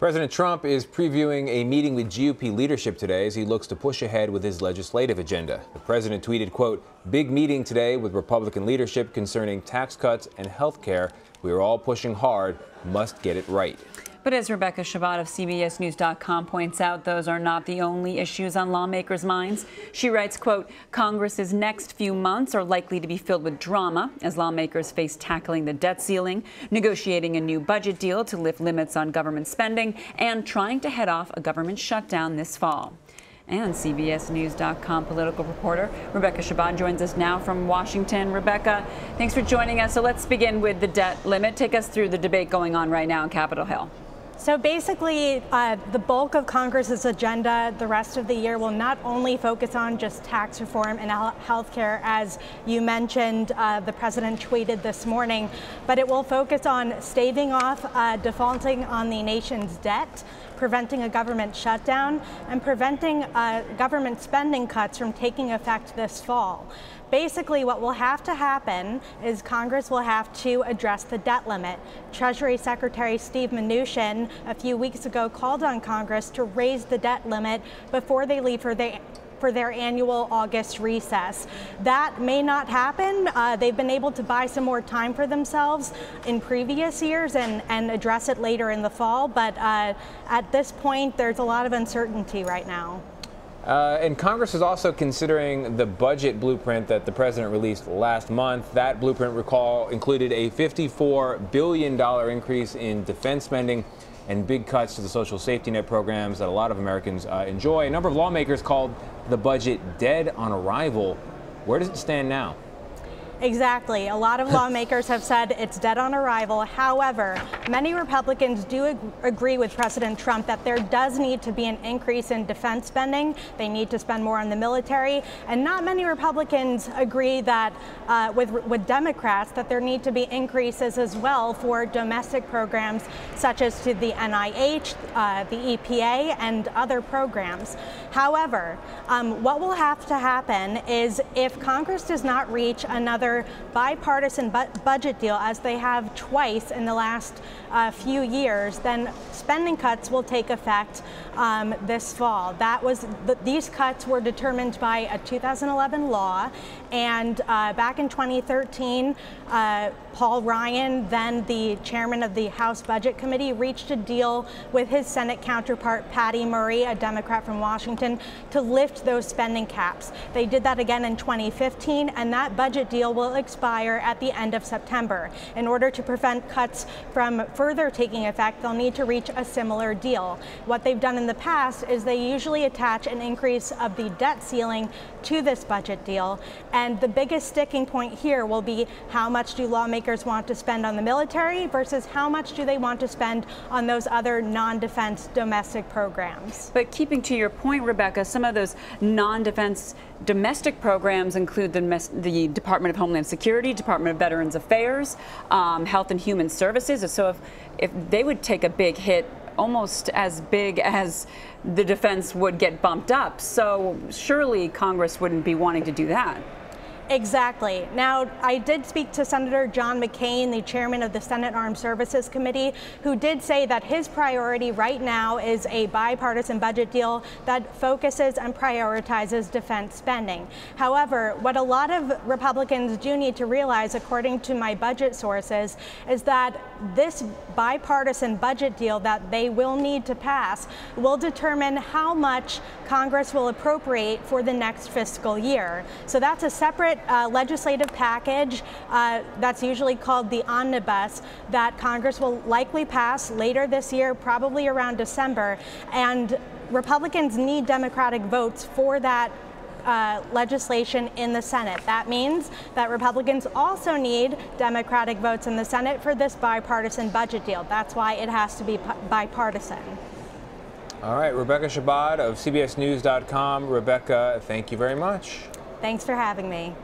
President Trump is previewing a meeting with GOP leadership today as he looks to push ahead with his legislative agenda. The president tweeted, quote, "Big meeting today with Republican leadership concerning tax cuts and health care. We are all pushing hard, must get it right." But as Rebecca Shabad of CBSNews.com points out, those are not the only issues on lawmakers' minds. She writes, quote, "Congress's next few months are likely to be filled with drama as lawmakers face tackling the debt ceiling, negotiating a new budget deal to lift limits on government spending, and trying to head off a government shutdown this fall." And CBSNews.com political reporter Rebecca Shabad joins us now from Washington. Rebecca, thanks for joining us. So let's begin with the debt limit. Take us through the debate going on right now on Capitol Hill. So basically, the bulk of Congress's agenda the rest of the year will not only focus on just tax reform and health care, as you mentioned, the president tweeted this morning, but it will focus on staving off defaulting on the nation's debt, preventing a government shutdown, and preventing government spending cuts from taking effect this fall. Basically, what will have to happen is Congress will have to address the debt limit. Treasury Secretary Steve Mnuchin a few weeks ago called on Congress to raise the debt limit before they leave for their annual August recess. That may not happen. They've been able to buy some more time for themselves in previous years and address it later in the fall, but at this point, there's a lot of uncertainty right now. And Congress is also considering the budget blueprint that the president released last month. That blueprint, recall, included a $54 billion increase in defense spending and big cuts to the social safety net programs that a lot of Americans enjoy. A number of lawmakers called the budget dead on arrival. Where does it stand now? Exactly. A lot of lawmakers have said it's dead on arrival. However, many Republicans do agree with President Trump that there does need to be an increase in defense spending. They need to spend more on the military. And not many Republicans agree that with Democrats that there need to be increases as well for domestic programs such as to the NIH, the EPA, and other programs. However, what will have to happen is if Congress does not reach another bipartisan budget deal, as they have twice in the last few years, then spending cuts will take effect this fall. These cuts were determined by a 2011 law, and back in 2013, Paul Ryan, then the chairman of the House Budget Committee, reached a deal with his Senate counterpart Patty Murray, a Democrat from Washington, to lift those spending caps. They did that again in 2015, and that budget deal will expire at the end of September. In order to prevent cuts from further taking effect, they'll need to reach a similar deal. What they've done in the past is they usually attach an increase of the debt ceiling to this budget deal, and the biggest sticking point here will be how much do lawmakers want to spend on the military versus how much do they want to spend on those other non-defense domestic programs. But keeping to your point, Rebecca, some of those non-defense domestic programs include the Department of Homeland Security, Department of Veterans Affairs, Health and Human Services. So if they would take a big hit, almost as big as the defense would get bumped up. So surely Congress wouldn't be wanting to do that. Exactly. Now, I did speak to Senator John McCain, the chairman of the Senate Armed Services Committee, who did say that his priority right now is a bipartisan budget deal that focuses and prioritizes defense spending. However, what a lot of Republicans do need to realize, according to my budget sources, is that this bipartisan budget deal that they will need to pass will determine how much Congress will appropriate for the next fiscal year. So that's a separate legislative package that's usually called the omnibus that Congress will likely pass later this year, probably around December. And Republicans need Democratic votes for that legislation in the Senate. That means that Republicans also need Democratic votes in the Senate for this bipartisan budget deal. That's why it has to be bipartisan. All right, Rebecca Shabad of CBSNews.com. Rebecca, thank you very much. Thanks for having me.